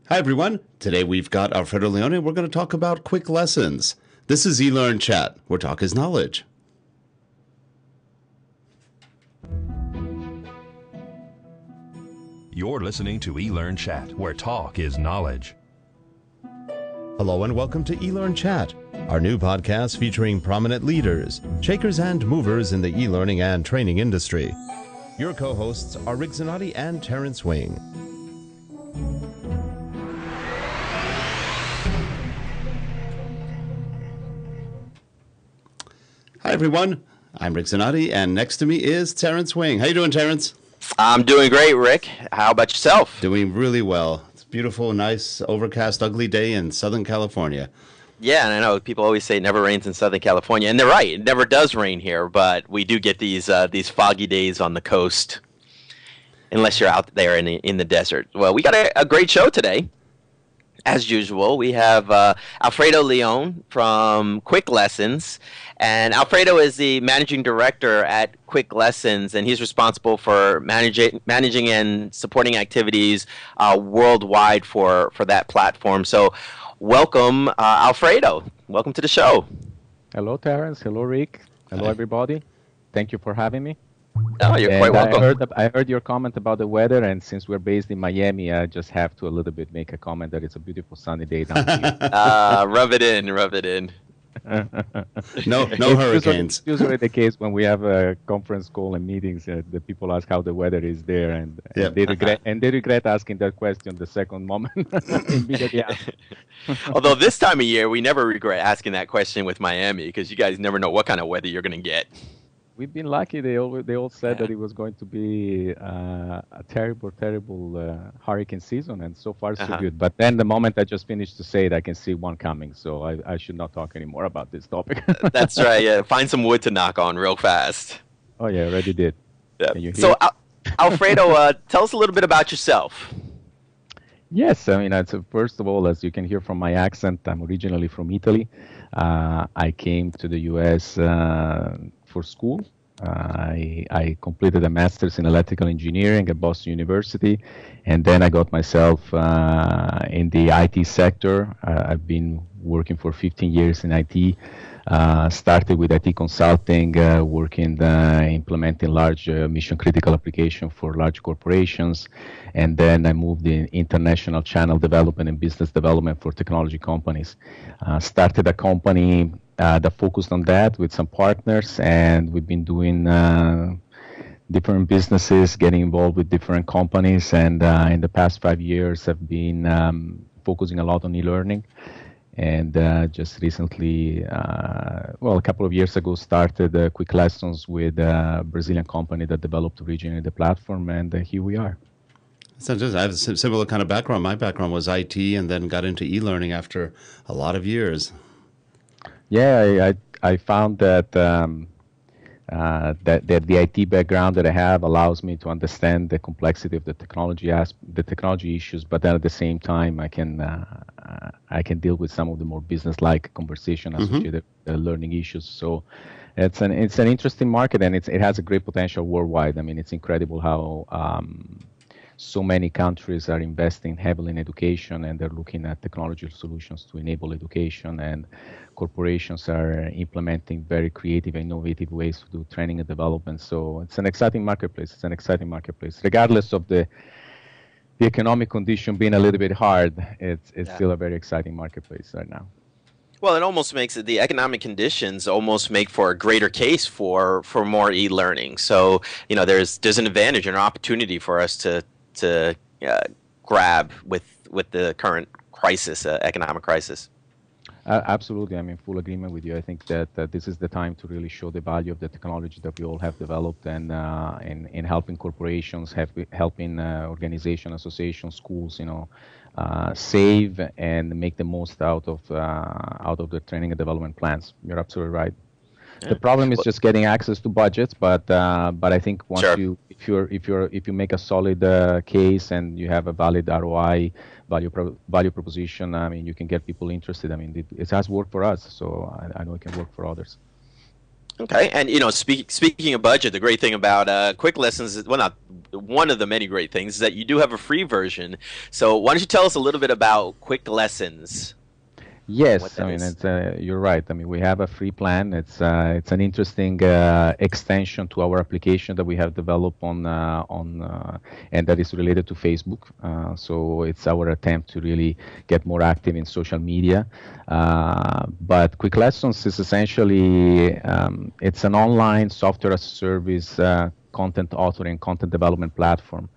Hi, everyone. Today we've got Alfredo Leone, and we're going to talk about quick lessons. This is eLearnChat, where talk is knowledge. You're listening to eLearnChat, where talk is knowledge. Hello, and welcome to eLearnChat, our new podcast featuring prominent leaders, shakers, and movers in the e-learning and training industry. Your co-hosts are Rick Zanotti and Terrence Wing. Hi, everyone. I'm Rick Zanotti, and next to me is Terrence Wing. How you doing, Terrence? I'm doing great, Rick. How about yourself? Doing really well. It's a beautiful, nice, overcast, ugly day in Southern California. Yeah, and I know people always say it never rains in Southern California, and they're right. It never does rain here, but we do get these foggy days on the coast, unless you're out there in the desert. Well, we got a great show today. As usual, we have Alfredo Leone from QuickLessons. And Alfredo is the managing director at QuickLessons, and he's responsible for managing and supporting activities worldwide for that platform. So welcome, Alfredo. Welcome to the show. Hello, Terrence. Hello, Rick. Hello, everybody. Thank you for having me. Oh, you're quite welcome. I heard your comment about the weather, and since we're based in Miami, I just have to a little bit make a comment that it's a beautiful sunny day down here. Rub it in. No hurricanes. Usually the case when we have a conference call and meetings, the people ask how the weather is there, and they regret asking that question the second moment. Immediately after. Although this time of year, we never regret asking that question with Miami, because you guys never know what kind of weather you're going to get. We've been lucky. They all said that it was going to be a terrible hurricane season, and so far so good. But then the moment I just finished to say it, I can see one coming, so I should not talk anymore about this topic. That's right. Yeah, find some wood to knock on real fast. Oh yeah, already did. Yeah. Can you hear? So, Alfredo, tell us a little bit about yourself. Yes, I mean, first of all, as you can hear from my accent, I'm originally from Italy. I came to the U.S. For school. I completed a master's in electrical engineering at Boston University, and then I got myself in the IT sector. I've been working for 15 years in IT. Started with IT consulting, working implementing large mission-critical applications for large corporations, and then I moved in international channel development and business development for technology companies. Started a company that focused on that with some partners, and we've been doing different businesses, getting involved with different companies, and in the past 5 years I've been focusing a lot on e-learning. And just recently, a couple of years ago, started QuickLessons with a Brazilian company that developed originally the platform, and here we are. So I have a similar kind of background. My background was IT, and then got into e-learning after a lot of years. Yeah, I found that that the IT background that I have allows me to understand the complexity of the technology issues, but then at the same time I can deal with some of the more business-like conversation associated with learning issues. So it's an interesting market, and it has a great potential worldwide. I mean, it's incredible how so many countries are investing heavily in education, and they're looking at technology solutions to enable education, and corporations are implementing very creative and innovative ways to do training and development. So it's an exciting marketplace. Regardless of the economic condition being a little bit hard, it's still a very exciting marketplace right now. Well, it almost makes it, the economic conditions almost make for a greater case for more e-learning. So, there's an advantage and an opportunity for us to grab with the current crisis, economic crisis. Absolutely, I'm in full agreement with you. I think that this is the time to really show the value of the technology that we all have developed, and in helping corporations, helping organizations, associations, schools, save and make the most out of the training and development plans. You're absolutely right. Yeah. The problem is just getting access to budgets, but I think once if you make a solid case and you have a valid ROI value proposition, I mean, you can get people interested. I mean, it has worked for us, so I know it can work for others. Okay, and speaking of budget, the great thing about QuickLessons is, well, not one of the many great things, is that you do have a free version. So why don't you tell us a little bit about QuickLessons and what Yes, I that mean is? you're right. I mean we have a free plan. It's an interesting extension to our application that we have developed on and that is related to Facebook. So it's our attempt to really get more active in social media. But Quick Lessons is essentially it's an online software as a service content authoring, content development platform,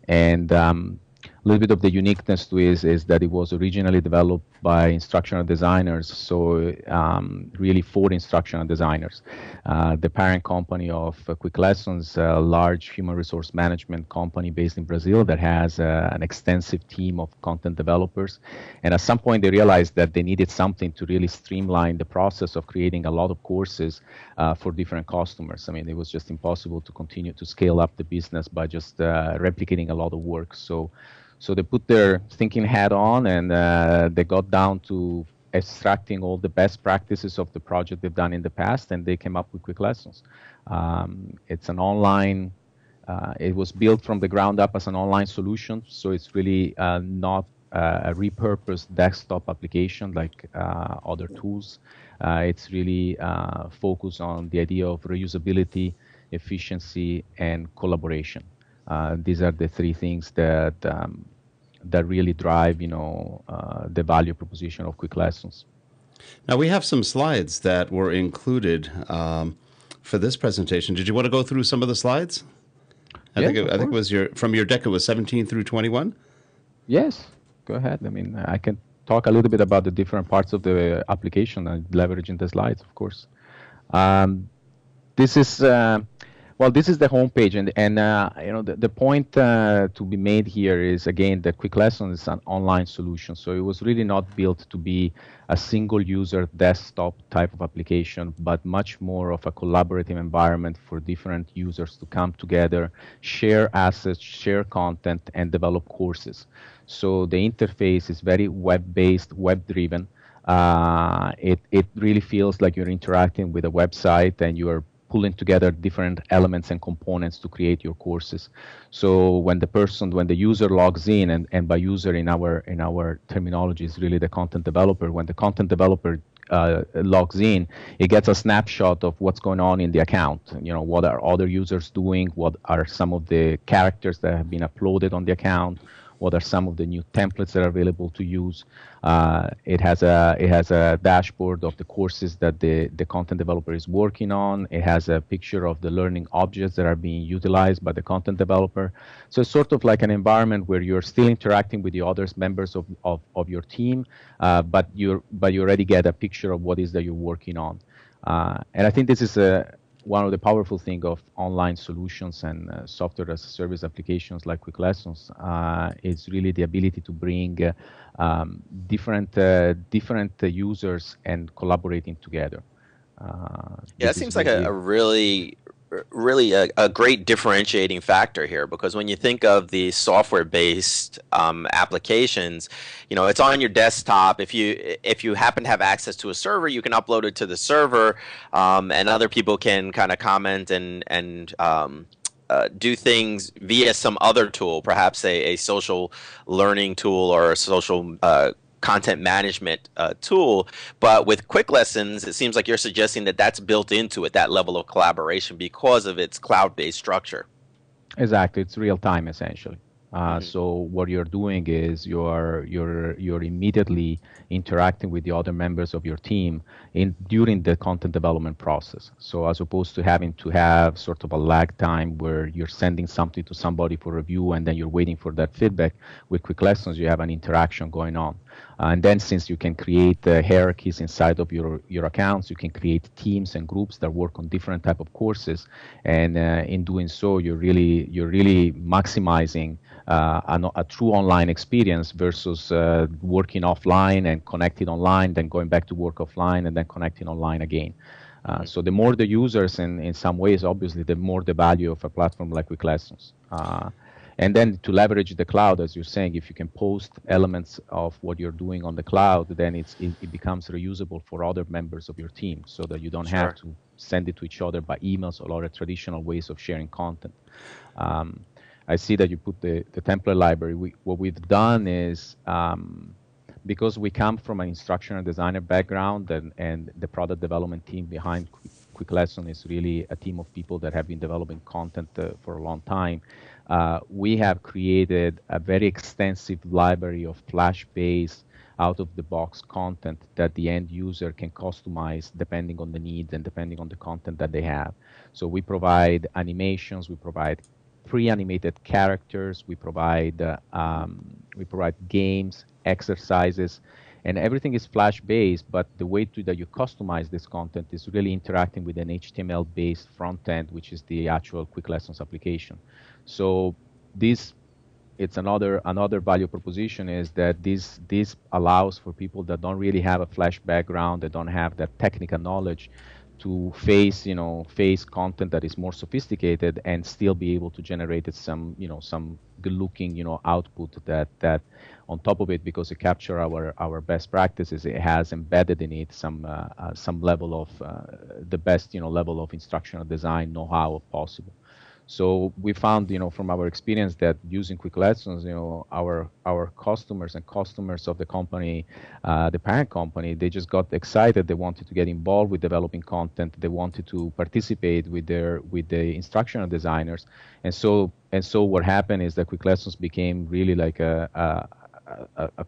and a little bit of the uniqueness to it is that it was originally developed by instructional designers, so really for instructional designers. The parent company of Quick Lessons, a large human resource management company based in Brazil that has an extensive team of content developers. And at some point they realized that they needed something to really streamline the process of creating a lot of courses for different customers. I mean, it was just impossible to continue to scale up the business by just replicating a lot of work. So they put their thinking hat on, and they got down to extracting all the best practices of the project they've done in the past, and they came up with Quick Lessons. It's an online, it was built from the ground up as an online solution, so it's really not a repurposed desktop application like other tools. It's really focused on the idea of reusability, efficiency, and collaboration. These are the three things that really drive, the value proposition of Quick Lessons. Now, we have some slides that were included for this presentation. Did you want to go through some of the slides? I think it was from your deck. It was 17 through 21. Yes, go ahead. I mean, I can talk a little bit about the different parts of the application and leveraging the slides, of course. This is this is the homepage, and the point to be made here is, again, that Quick Lessons is an online solution, so it was really not built to be a single user desktop type of application, but much more of a collaborative environment for different users to come together, share assets, share content, and develop courses. So the interface is very web-based, web-driven. It really feels like you're interacting with a website and you're pulling together different elements and components to create your courses. So when the user logs in, and by user in our terminology is really the content developer, when the content developer logs in, it gets a snapshot of what's going on in the account. What are other users doing? What are some of the characters that have been uploaded on the account? What are some of the new templates that are available to use? It has a dashboard of the courses that the content developer is working on. It has a picture of the learning objects that are being utilized by the content developer. So it's sort of like an environment where you're still interacting with the other members of your team, but you already get a picture of what is that you're working on. And I think this is one of the powerful things of online solutions and software as a service applications like Quick Lessons is really the ability to bring different users and collaborating together. It seems like a really a great differentiating factor here, because when you think of the software-based applications, it's on your desktop. If you happen to have access to a server, you can upload it to the server, and other people can kind of comment and do things via some other tool, perhaps a social learning tool or a social content management tool. But with Quick Lessons, it seems like you're suggesting that that's built into it, that level of collaboration, because of its cloud-based structure. Exactly, it's real time essentially. So what you're doing is you're immediately interacting with the other members of your team during the content development process. So as opposed to having to have sort of a lag time where you're sending something to somebody for review and then you're waiting for that feedback, with Quick Lessons you have an interaction going on. And then since you can create hierarchies inside of your accounts, you can create teams and groups that work on different type of courses. And in doing so, you're really maximizing a true online experience versus working offline and connecting online, then going back to work offline and then connecting online again. So the more the users, in some ways, obviously, the more the value of a platform like Quick Lessons. And then to leverage the cloud, as you're saying, if you can post elements of what you're doing on the cloud, then it becomes reusable for other members of your team, so that you don't have to send it to each other by emails or other traditional ways of sharing content. I see that you put the template library. What we've done is, because we come from an instructional designer background, and the product development team behind QuickLessons is really a team of people that have been developing content for a long time. We have created a very extensive library of Flash-based, out-of-the-box content that the end user can customize depending on the needs and depending on the content that they have. So we provide animations, we provide pre-animated characters, we provide games, exercises, and everything is Flash-based, but the way that you customize this content is really interacting with an HTML-based front end, which is the actual QuickLessons application. So it's another value proposition is that this allows for people that don't really have a Flash background, that don't have that technical knowledge, to face content that is more sophisticated and still be able to generate some good looking output that on top of it, because it capture our best practices, it has embedded in it some level of the best level of instructional design know-how possible. So we found, from our experience that using QuickLessons, our customers and customers of the company, the parent company, they just got excited. They wanted to get involved with developing content. They wanted to participate with the instructional designers. And so what happened is that QuickLessons became really like a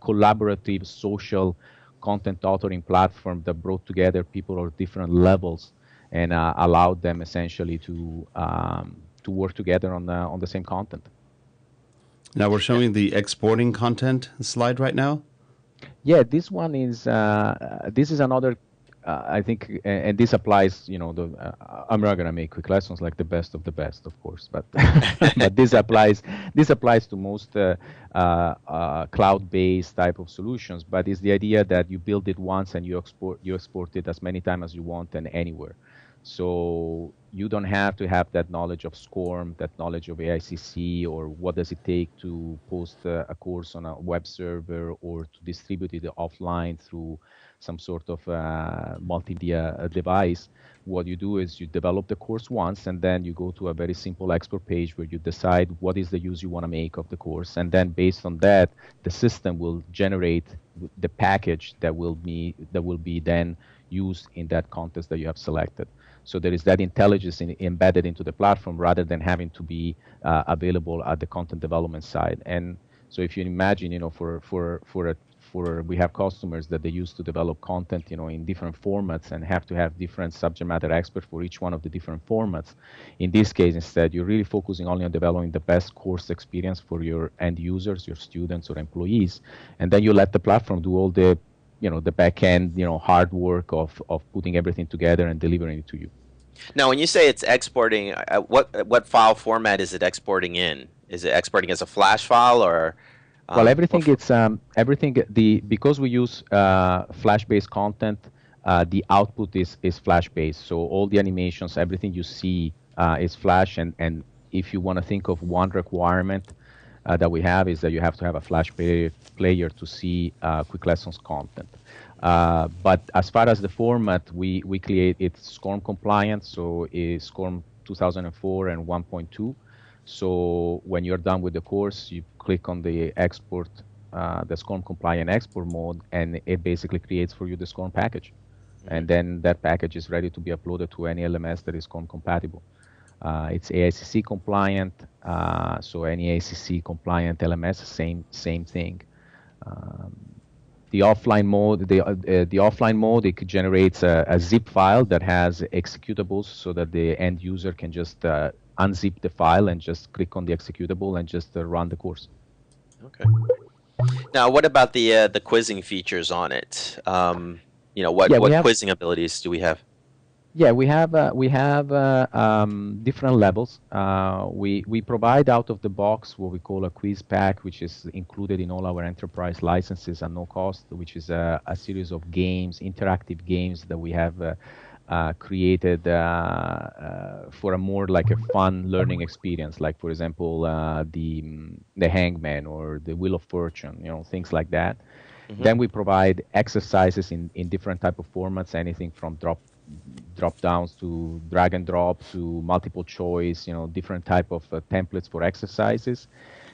collaborative social content authoring platform that brought together people of different levels and allowed them essentially to work together on the same content. Now we're showing the exporting content slide right now. Yeah, this one is this is another. I think, and this applies. I'm not gonna make QuickLessons like the best of the best, of course, but but this applies to most cloud-based type of solutions. But it's the idea that you build it once and you export it as many times as you want and anywhere. So you don't have to have that knowledge of SCORM, that knowledge of AICC, or what does it take to post a course on a web server or to distribute it offline through some sort of multimedia device. What you do is you develop the course once, and then you go to a very simple export page where you decide what is the use you want to make of the course, and then based on that, the system will generate the package that will be then used in that context that you have selected. So there is that intelligence embedded into the platform rather than having to be available at the content development side. And so if you imagine, we have customers that they use to develop content, in different formats and have to have different subject matter experts for each one of the different formats. In this case, instead, you're really focusing only on developing the best course experience for your end users, your students or employees, and then you let the platform do all the the back end, hard work of putting everything together and delivering it to you. Now, when you say it's exporting, what file format is it exporting in? Is it exporting as a Flash file or? Well, everything because we use Flash-based content, the output is Flash-based. So all the animations, everything you see is Flash. And if you want to think of one requirement that we have is that you have to have a Flash player to see QuickLessons content. But as far as the format, we create it's SCORM compliant, so it's SCORM 2004 and 1.2. So when you're done with the course, you click on the export, the SCORM compliant export mode, and it basically creates for you the SCORM package. And then that package is ready to be uploaded to any LMS that is SCORM compatible. It's AICC compliant, so any AICC compliant LMS, same thing. The offline mode, it generates a zip file that has executables, so that the end user can just unzip the file and just click on the executable and just run the course. Okay. Now, what about the quizzing features on it? What quizzing abilities do we have? Yeah, we have different levels. We provide out of the box what we call a quiz pack, which is included in all our enterprise licenses at no cost, which is a series of games, interactive games that we have created for a more like a fun learning experience, like for example the Hangman or the Wheel of Fortune, things like that. Mm-hmm. Then we provide exercises in different type of formats, anything from drop downs to drag and drop to multiple choice, different type of templates for exercises,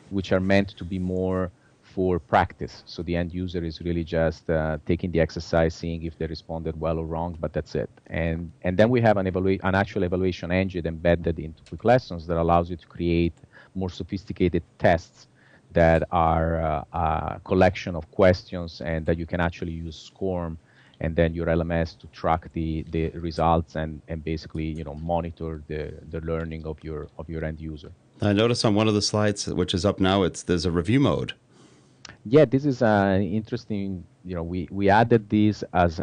which are meant to be more for practice. So the end user is really just taking the exercise, seeing if they responded well or wrong, but that's it. And then we have an actual evaluation engine embedded into QuickLessons that allows you to create more sophisticated tests that are a collection of questions and that you can actually use SCORM and then your LMS to track the results and basically monitor the learning of your end user. I noticed on one of the slides, which is up now, there's a review mode. Yeah, this is interesting. We added this as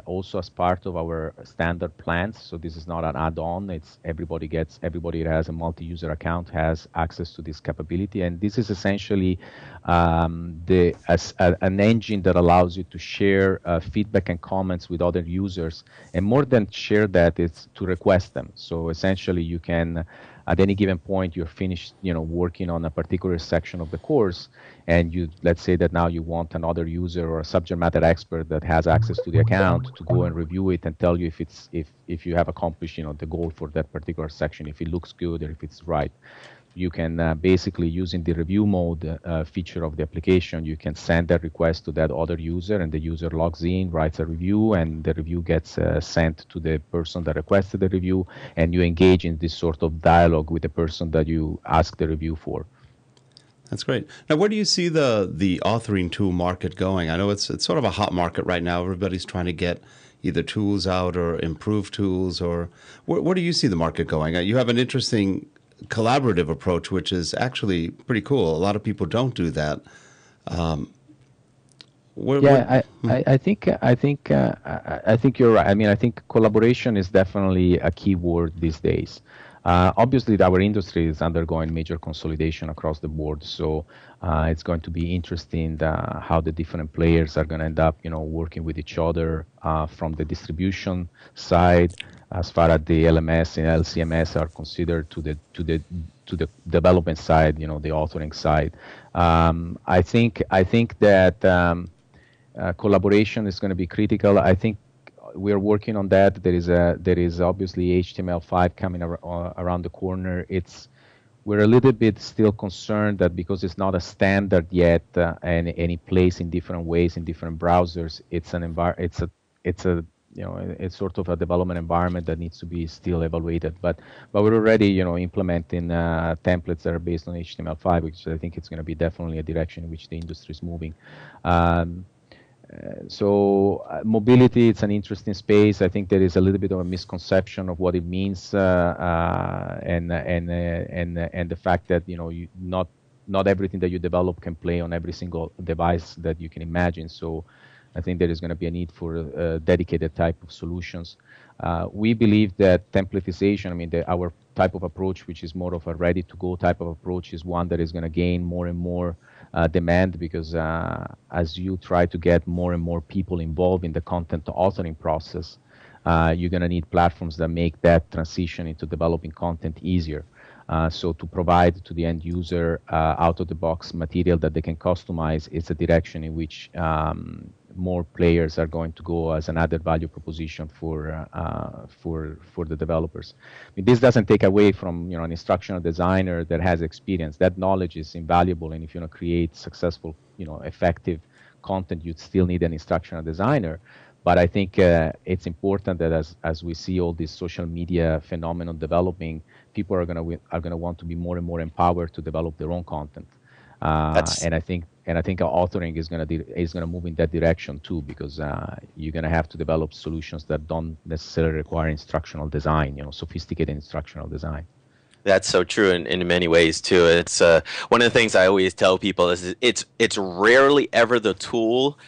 part of our standard plans. So this is not an add-on. It's everybody that has a multi-user account has access to this capability. And this is essentially an engine that allows you to share feedback and comments with other users. And more than share that, it's to request them. So essentially, you can. At any given point, you're finished, working on a particular section of the course, and let's say that now you want another user or a subject matter expert that has access to the account to go and review it and tell you if you have accomplished, the goal for that particular section, if it looks good or if it's right. You can basically, using the review mode feature of the application, you can send that request to that other user, and the user logs in, writes a review, and the review gets sent to the person that requested the review, and you engage in this sort of dialogue with the person that you ask the review for. That's great. Now, where do you see the authoring tool market going? I know it's sort of a hot market right now. Everybody's trying to get either tools out or improve tools, or where do you see the market going? You have an interesting collaborative approach, which is actually pretty cool. A lot of people don't do that. I think you're right. I mean, I think collaboration is definitely a key word these days. Obviously, our industry is undergoing major consolidation across the board, so it's going to be interesting how the different players are going to end up, working with each other from the distribution side, as far as the LMS and LCMS are considered, to the development side, the authoring side. I think that collaboration is going to be critical. I think we're working on that. There is obviously HTML5 coming around the corner. We're a little bit still concerned that because it's not a standard yet and it plays in different ways in different browsers, it's sort of a development environment that needs to be still evaluated. But we're already implementing templates that are based on HTML5, which I think it's going to be definitely a direction in which the industry is moving. So mobility, it's an interesting space. I think there is a little bit of a misconception of what it means, and the fact that not everything that you develop can play on every single device that you can imagine. So I think there is going to be a need for dedicated type of solutions. We believe that templatization, our type of approach, which is more of a ready-to-go type of approach, is one that is going to gain more and more demand, because as you try to get more and more people involved in the content authoring process, you're going to need platforms that make that transition into developing content easier. So to provide to the end user out-of-the-box material that they can customize is a direction in which more players are going to go as an added value proposition for the developers. This doesn't take away from an instructional designer that has experience. That knowledge is invaluable, and if you want to create successful, effective content, you still need an instructional designer. But I think it's important that as we see all this social media phenomenon developing, people are going to want to be more and more empowered to develop their own content. And I think authoring is going to move in that direction too, because you're going to have to develop solutions that don't necessarily require instructional design, sophisticated instructional design. That's so true in many ways too. It's one of the things I always tell people is it's rarely ever the tool.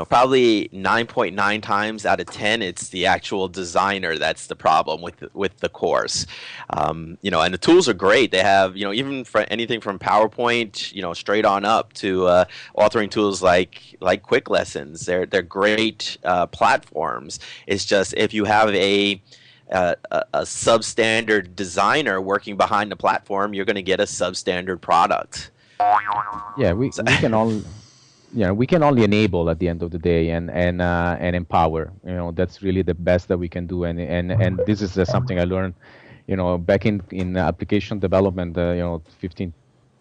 Probably 9.9 times out of 10, it's the actual designer that's the problem with the course. And the tools are great. They have even for anything from PowerPoint, straight on up to authoring tools like QuickLessons. They're great platforms. It's just if you have a substandard designer working behind the platform, you're going to get a substandard product. Yeah, we can all. we can only enable at the end of the day and empower. That's really the best that we can do. And this is something I learned, back in application development, 15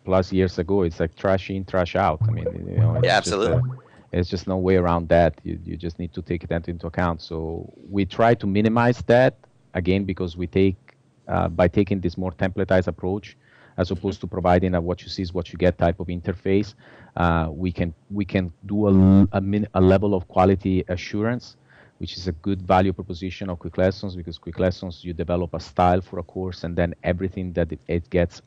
plus years ago. It's like trash in, trash out. I mean, it's Yeah, just absolutely. there's just no way around that. You just need to take that into account. So we try to minimize that, again, because we take by taking this more templatized approach, as opposed to providing a what you see is what you get type of interface. We can do a level of quality assurance, which is a good value proposition of QuickLessons, because QuickLessons, you develop a style for a course, and then everything that it gets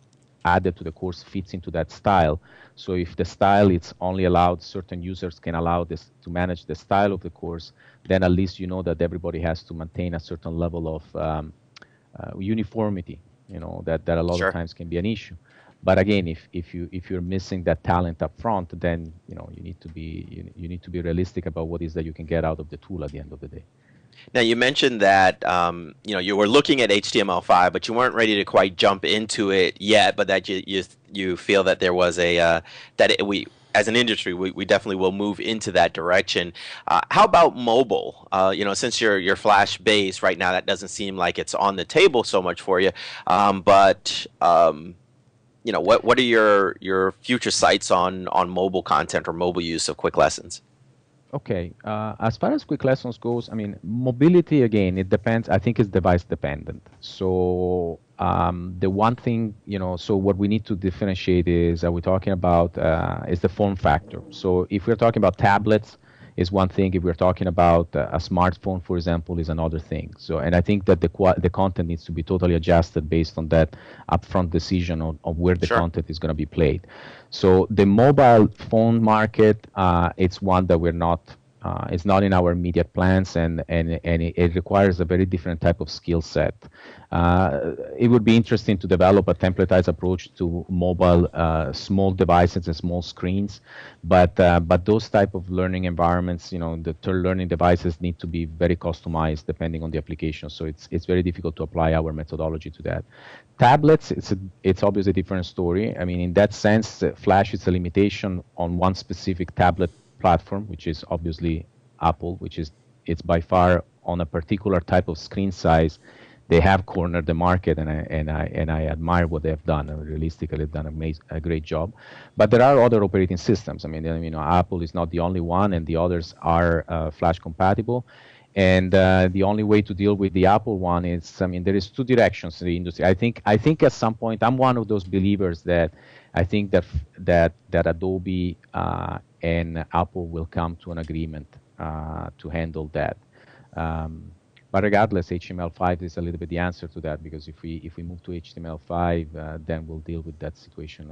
added to the course fits into that style. So if the style it's only allowed, certain users can allow this to manage the style of the course, then at least you know that everybody has to maintain a certain level of uniformity. That a lot of times can be an issue. But again, if you're missing that talent up front, then you need to be realistic about what is that you can get out of the tool at the end of the day. Now, you mentioned that you were looking at HTML5, but you weren't ready to quite jump into it yet. But that you feel that there was we as an industry we definitely will move into that direction. How about mobile? Since you're Flash based right now, that doesn't seem like it's on the table so much for you. What are your future sights on mobile content or mobile use of QuickLessons? Okay, as far as QuickLessons goes, I mean, mobility, again, it depends. I think it's device dependent. So the one thing, so what we need to differentiate is, are we talking about, is the form factor. So if we're talking about tablets, is one thing. If we're talking about a smartphone, for example, is another thing. So, and I think that the content needs to be totally adjusted based on that upfront decision of where the content is going to be played. So the mobile phone market, it's one that we're not, it's not in our immediate plans, and it requires a very different type of skill set. It would be interesting to develop a templatized approach to mobile small devices and small screens, but those type of learning environments, the learning devices need to be very customized depending on the application. So it's very difficult to apply our methodology to that. Tablets, it's obviously a different story. I mean, in that sense, Flash is a limitation on one specific tablet platform, which is obviously Apple, it's by far on a particular type of screen size. They have cornered the market, and I admire what they have done. Realistically, they've done a great job. But there are other operating systems. I mean, Apple is not the only one, and the others are Flash compatible. And the only way to deal with the Apple one is, there is two directions in the industry. I think at some point, I'm one of those believers that I think that Adobe and Apple will come to an agreement to handle that. But regardless, HTML5 is a little bit the answer to that, because if we move to HTML5, then we'll deal with that situation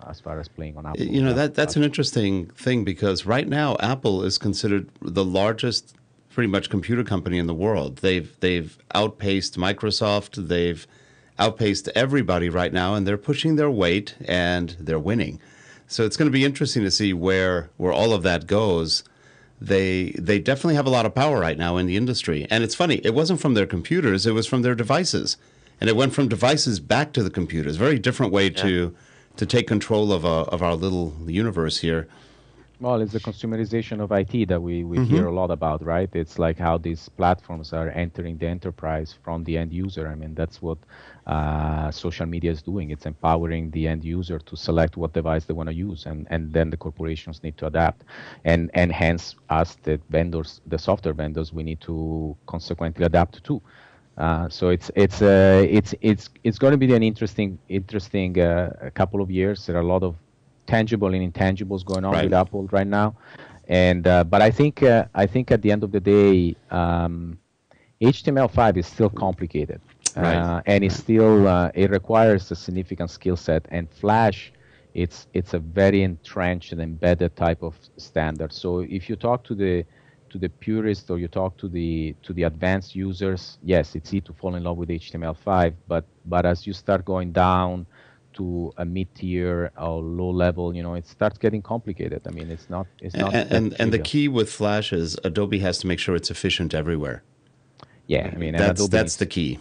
as far as playing on Apple. That's an interesting thing, because right now Apple is considered the largest, pretty much, computer company in the world. They've outpaced Microsoft. They've outpaced everybody right now, and they're pushing their weight, and they're winning. So it's going to be interesting to see where all of that goes. They definitely have a lot of power right now in the industry. And it's funny, it wasn't from their computers, it was from their devices. And it went from devices back to the computers. Very different way to take control of our little universe here. Well, it's the consumerization of IT that we hear a lot about, right? It's like how these platforms are entering the enterprise from the end user. I mean, that's what social media is doing. It's empowering the end user to select what device they want to use, and then the corporations need to adapt, and hence us, the vendors, the software vendors, we need to consequently adapt too. So it's going to be an interesting couple of years. There are a lot of tangible and intangibles going on with Apple right now, and but I think at the end of the day, HTML5 is still complicated, and it's still it requires a significant skill set. And Flash, it's a very entrenched and embedded type of standard. So if you talk to the purists, or you talk to the advanced users, yes, it's easy to fall in love with HTML5, but as you start going down to a mid-tier or low level, it starts getting complicated. I mean, it's not. And the key with Flash is Adobe has to make sure it's efficient everywhere. Yeah, I mean, that's the key.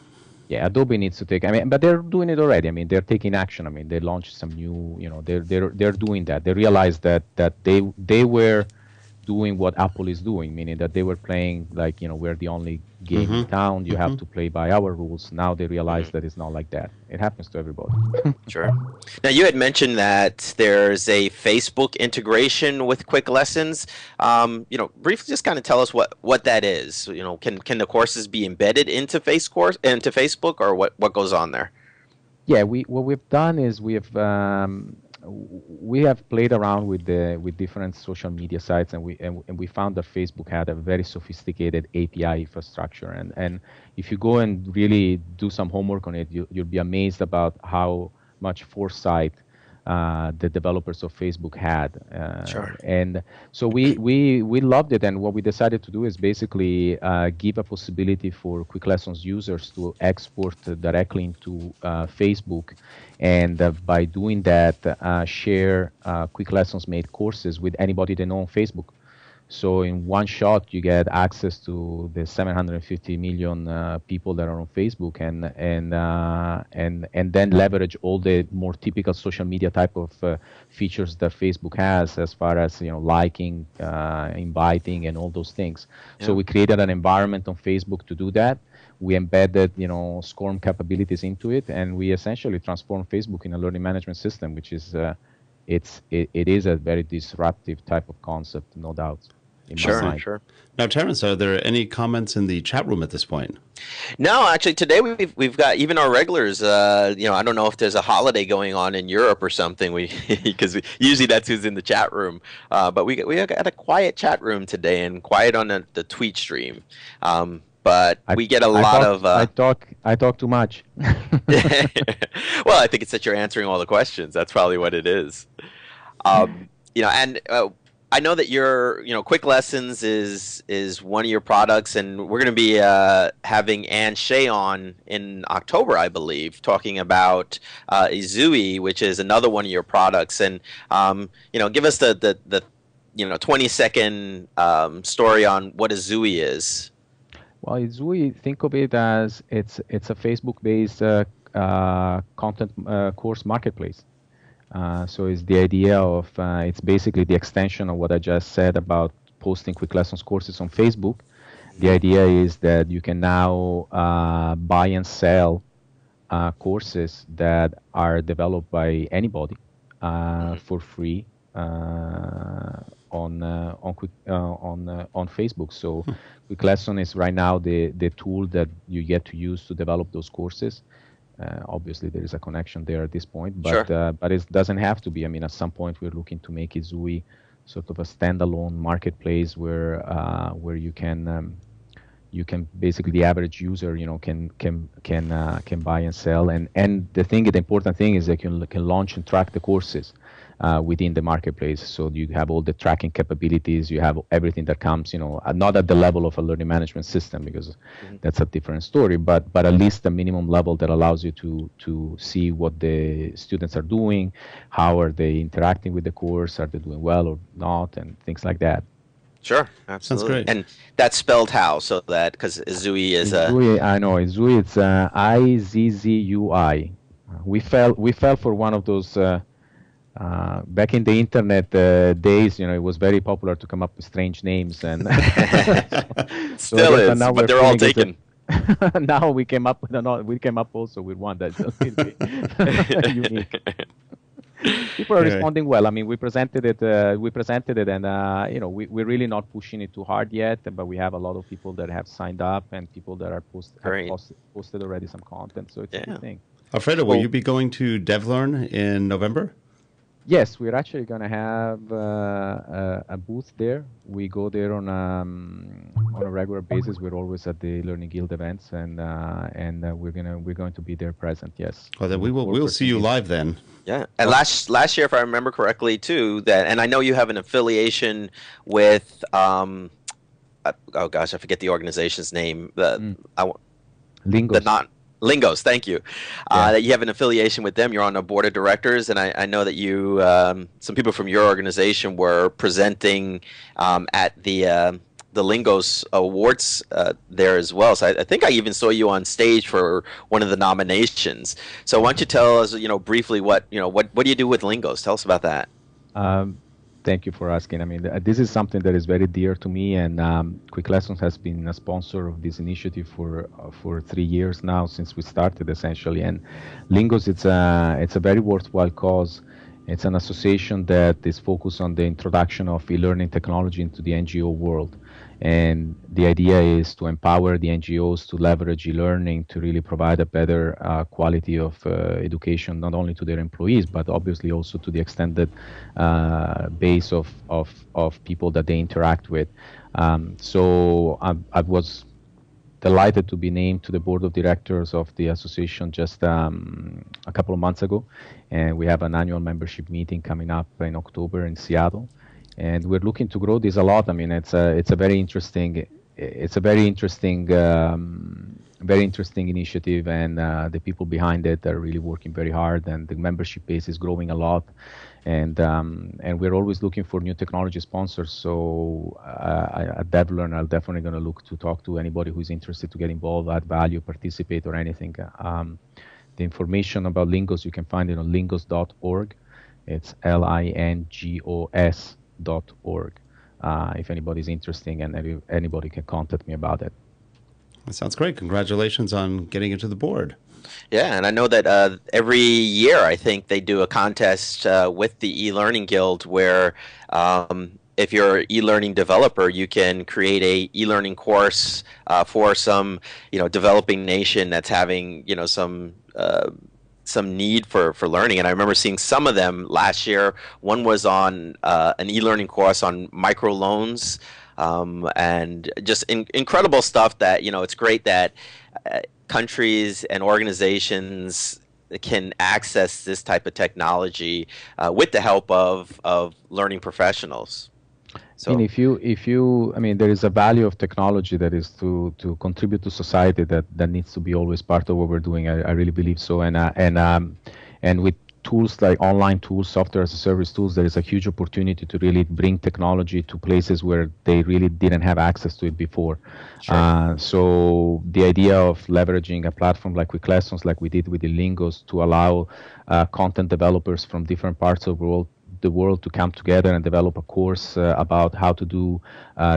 Yeah, Adobe needs to take. I mean, but they're doing it already. I mean, they're taking action. I mean, they launched some new. They're doing that. They realized that they were doing what Apple is doing, meaning that they were playing like, we're the only game in town. You have to play by our rules. Now they realize that it's not like that. It happens to everybody. Sure. Now, you had mentioned that there's a Facebook integration with QuickLessons. Briefly just kind of tell us what that is. Can the courses be embedded into Facebook, or what goes on there? Yeah, what we've done is we have played around with different social media sites, and we found that Facebook had a very sophisticated API infrastructure, and if you go and really do some homework on it, you'll be amazed about how much foresight the developers of Facebook had. Sure. And so we loved it, and what we decided to do is basically give a possibility for QuickLessons users to export directly into Facebook, and by doing that, share QuickLessons made courses with anybody they know on Facebook. So in one shot, you get access to the 750 million people that are on Facebook, and then leverage all the more typical social media type of features that Facebook has, as far as liking, inviting, and all those things. Yeah. So we created an environment on Facebook to do that. We embedded SCORM capabilities into it, and we essentially transformed Facebook in a learning management system, which is it is a very disruptive type of concept, no doubt. Sure. Now, Terrence, are there any comments in the chat room at this point? No, actually, today we've got even our regulars. I don't know if there's a holiday going on in Europe or something. Because usually that's who's in the chat room. But we got a quiet chat room today, and quiet on the Tweet stream. But we get a lot of. I talk too much. Well, I think it's that you're answering all the questions. That's probably what it is. I know that your, QuickLessons is one of your products, and we're going to be having Ann Shea on in October, I believe, talking about Zooe, which is another one of your products. And give us the 20-second story on what a Zooe is. Well, Zooe, think of it as it's a Facebook-based content course marketplace. So it's the idea of, it's basically the extension of what I just said about posting QuickLessons courses on Facebook. The idea is that you can now buy and sell courses that are developed by anybody for free on Facebook. So QuickLessons is right now the tool that you get to use to develop those courses. Obviously, there is a connection there at this point, but sure. But it doesn't have to be. I mean, at some point, we're looking to make Zooe sort of a standalone marketplace where you can basically, the average user can buy and sell, and the important thing is that you can launch and track the courses within the marketplace. So you have all the tracking capabilities, you have everything that comes, not at the level of a learning management system, because that's a different story, but at least the minimum level that allows you to see what the students are doing, how are they interacting with the course, are they doing well or not, and things like that. Sure, absolutely. Sounds great. And that's spelled how? So that, because Zooe is Zooe, I know, Zooe, it's Izzui. We fell for one of those. Back in the internet days, it was very popular to come up with strange names, and still is, but they're all taken. Now we came up also with one that's a little bit unique. People are responding well. I mean, we presented it, and we're really not pushing it too hard yet, but we have a lot of people that have signed up and people that are posted already some content. So it's a good thing. Alfredo, will you be going to DevLearn in November? Yes, we're actually going to have a booth there. We go there on a regular basis. We're always at the Learning Guild events, and we're going to be there present. Yes. Well, then we'll see you live then. Yeah, and last year, if I remember correctly, too, and I know you have an affiliation with oh gosh, I forget the organization's name. Lingos. Lingos, thank you. That you have an affiliation with them. You're on a board of directors, and I know that you, some people from your organization were presenting at the the Lingos Awards there as well. So I think I even saw you on stage for one of the nominations. So why don't you tell us, briefly what do you do with Lingos? Tell us about that. Thank you for asking. I mean, this is something that is very dear to me, and QuickLessons has been a sponsor of this initiative for 3 years now since we started, essentially. And Lingos, it's a very worthwhile cause. It's an association that is focused on the introduction of e-learning technology into the NGO world. And the idea is to empower the NGOs to leverage e-learning to really provide a better quality of education, not only to their employees, but obviously also to the extended base of people that they interact with. So I was delighted to be named to the board of directors of the association just a couple of months ago. And we have an annual membership meeting coming up in October in Seattle. And we're looking to grow this a lot. I mean, it's a very interesting initiative, and the people behind it are really working very hard, and the membership base is growing a lot. And we're always looking for new technology sponsors. So at eLearn, I'm definitely going to look to talk to anybody who's interested to get involved, add value, participate, or anything. The information about Lingos, you can find it on lingos.org. It's LINGOS.org. If anybody's interested, and anybody can contact me about it. That sounds great. Congratulations on getting into the board. Yeah, and I know that every year I think they do a contest with the eLearning Guild where if you're an e-learning developer, you can create a e-learning course for some developing nation that's having some need for learning. And I remember seeing some of them last year. One was on an e-learning course on microloans, and just incredible stuff that, it's great that countries and organizations can access this type of technology with the help of learning professionals. So, and I mean, there is a value of technology that is to contribute to society that needs to be always part of what we're doing. I really believe so. And with tools like online tools, software as a service tools, there is a huge opportunity to really bring technology to places where they really didn't have access to it before. Sure. So the idea of leveraging a platform like QuickLessons, like we did with the Lingos, to allow content developers from different parts of the world to come together and develop a course about how to do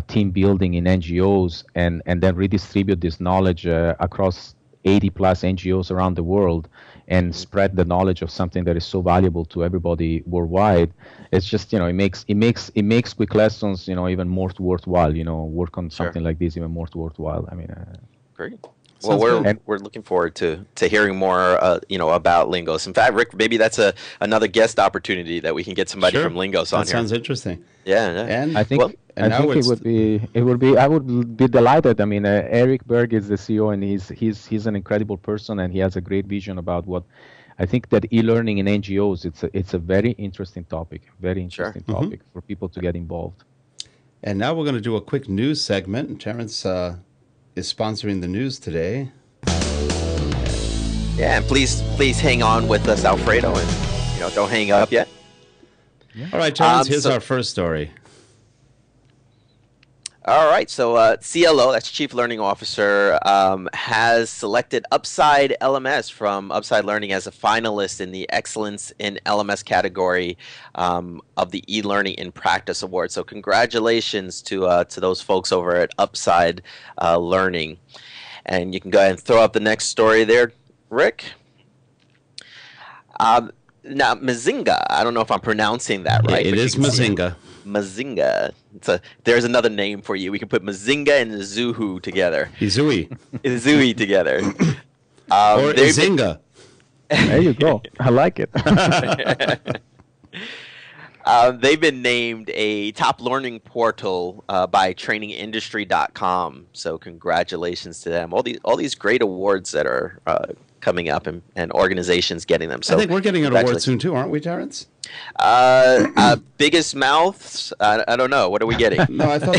team building in NGOs, and then redistribute this knowledge across 80 plus NGOs around the world, and spread the knowledge of something that is so valuable to everybody worldwide. It's just, it makes QuickLessons, even more worthwhile, work on something like this even more worthwhile. I mean, great. Well, we're looking forward to hearing more, about Lingos. In fact, Rick, maybe that's another guest opportunity that we can get somebody from Lingos on here. That sounds interesting. Yeah, and I think it would be. I would be delighted. I mean, Eric Berg is the CEO, and he's an incredible person, and he has a great vision about what. I think that e-learning in NGOs, it's a very interesting topic, topic for people to get involved. And now we're going to do a quick news segment. Terrence is sponsoring the news today. Yeah, and please hang on with us, Alfredo, and don't hang up yet. Yeah. All right, Terrence, here's our first story. All right, so CLO, that's Chief Learning Officer, has selected Upside LMS from Upside Learning as a finalist in the Excellence in LMS category of the eLearning in Practice Award. So congratulations to those folks over at Upside Learning. And you can go ahead and throw up the next story there, Rick. Now, Mazinga, I don't know if I'm pronouncing that right. It is Mazinga. Mazinga. There's another name for you. We can put Mazinga and Zooe together. Zooe. Zooe together. Or Izinga. There you go. I like it. They've been named a top learning portal by trainingindustry.com. So congratulations to them. All these great awards that are coming up, and organizations getting them. So I think we're getting an award soon too, aren't we, Terrence? Biggest mouths? I don't know. What are we getting? No, I thought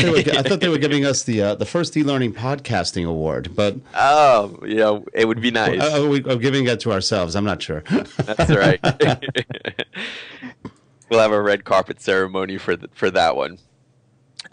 they were giving us the first e-learning podcasting award, but it would be nice. We're giving it to ourselves. I'm not sure. That's right. We'll have a red carpet ceremony for that one.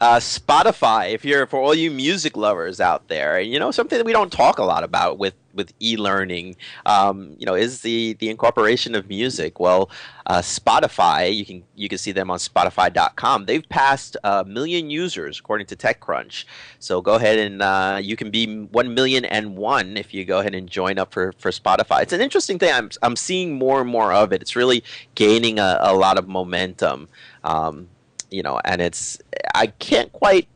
Spotify, for all you music lovers out there, something that we don't talk a lot about with e-learning, is the incorporation of music. Well, Spotify, you can see them on Spotify.com. They've passed 1 million users according to TechCrunch. So go ahead and you can be 1,000,001 if you go ahead and join up for Spotify. It's an interesting thing. I'm seeing more and more of it. It's really gaining a lot of momentum. And I can't quite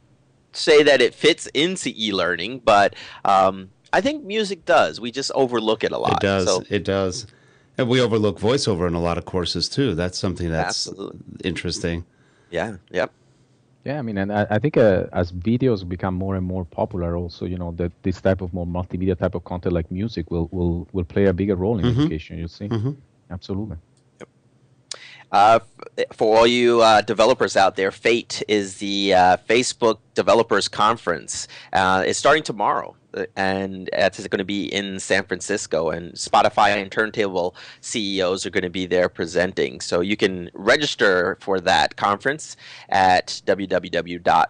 say that it fits into e-learning, but I think music does. We just overlook it a lot. It does. And we overlook voiceover in a lot of courses too. That's something that's Absolutely interesting. Yeah, yep. Yeah, I mean, and I think as videos become more and more popular also, that this type of more multimedia type of content like music will play a bigger role in education, you see? Absolutely. For all you developers out there, FATE is the Facebook Developers Conference. It's starting tomorrow, and it's going to be in San Francisco, and Spotify and Turntable CEOs are going to be there presenting. So you can register for that conference at www.f8,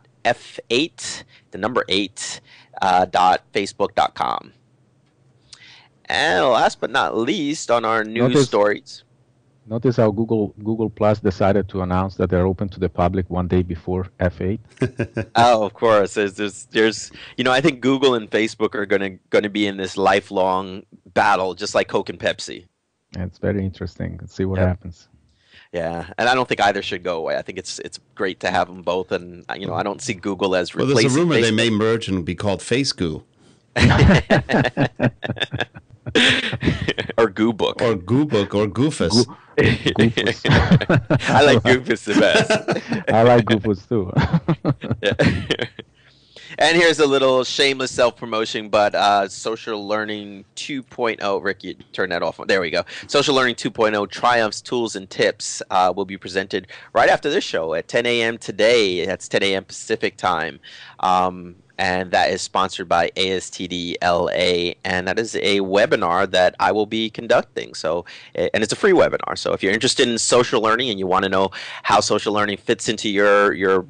the number 8, .facebook.com. And last but not least, on our news stories. Notice how Google Plus decided to announce that they're open to the public one day before F8. Oh, of course. There's I think Google and Facebook are going to be in this lifelong battle, just like Coke and Pepsi. It's very interesting. Let's see what happens. Yeah, and I don't think either should go away. I think it's great to have them both, and I don't see Google as replacing. Well, there's a rumor Facebook. they may merge and be called FaceGoo. Or GooBook. Or GooBook or Goofus. Goofus. I like Goofus the best. I like Goofus too. And here's a little shameless self-promotion, but Social Learning 2.0, Rick, you turn that off. There we go. Social Learning 2.0 Triumphs, Tools, and Tips will be presented right after this show at 10 a.m. today. That's 10 a.m. Pacific time. And that is sponsored by ASTD LA, and that is a webinar that I will be conducting. So, and it's a free webinar. So if you're interested in social learning and you want to know how social learning fits into your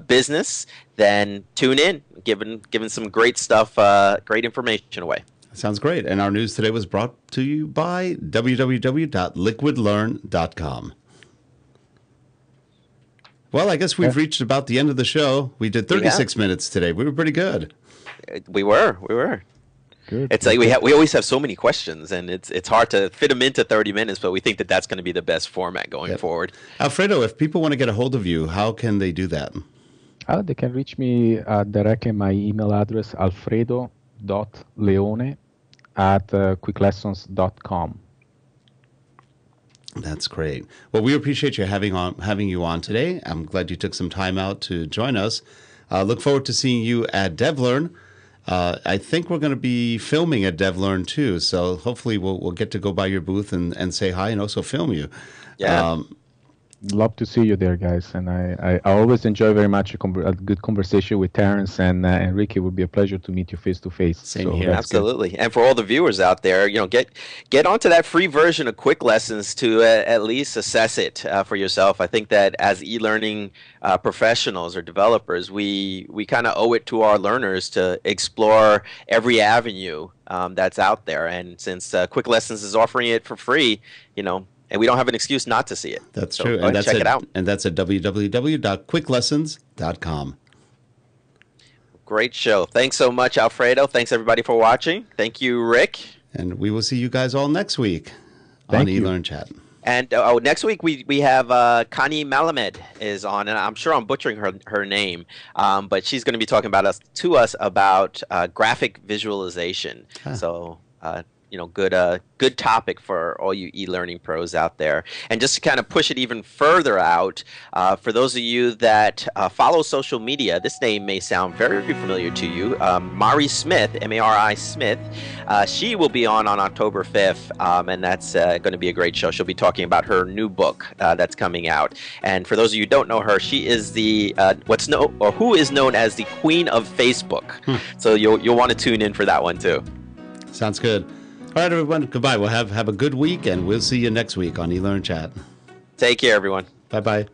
business, then tune in, giving some great stuff, great information away. Sounds great. And our news today was brought to you by www.liquidlearn.com. Well, I guess we've reached about the end of the show. We did 36 minutes today. We were pretty good. We were. Good. It's like we always have so many questions, and it's hard to fit them into 30 minutes, but we think that that's going to be the best format going forward. Alfredo, if people want to get a hold of you, how can they do that? They can reach me directly. My email address, alfredo.leone@quicklessons.com. That's great. Well, we appreciate you having you on today. I'm glad you took some time out to join us. Look forward to seeing you at DevLearn. I think we're going to be filming at DevLearn too, so hopefully we'll get to go by your booth and say hi and also film you. Yeah. Love to see you there, guys. And I always enjoy very much a good conversation with Terrence and Ricky. It would be a pleasure to meet you face to face. Same here. Absolutely. And for all the viewers out there, get onto that free version of QuickLessons to at least assess it for yourself. I think that as e-learning professionals or developers, we kind of owe it to our learners to explore every avenue that's out there. And since QuickLessons is offering it for free, and we don't have an excuse not to see it. That's so true. And check it out. And that's at www.quicklessons.com. Great show. Thanks so much, Alfredo. Thanks, everybody, for watching. Thank you, Rick. And we will see you guys all next week on eLearnChat. And next week we have Connie Malamed is on, and I'm sure I'm butchering her name, but she's going to be talking to us about graphic visualization. Huh. So good topic for all you e-learning pros out there. And just to kind of push it even further out, for those of you that follow social media, this name may sound very familiar to you. Mari Smith, M-A-R-I Smith, she will be on October 5th, and that's going to be a great show. She'll be talking about her new book that's coming out. And for those of you who don't know her, she is the who is known as the Queen of Facebook. So you'll want to tune in for that one too. Sounds good. All right, everyone. Goodbye. We'll have a good week, and we'll see you next week on eLearnChat. Take care, everyone. Bye-bye.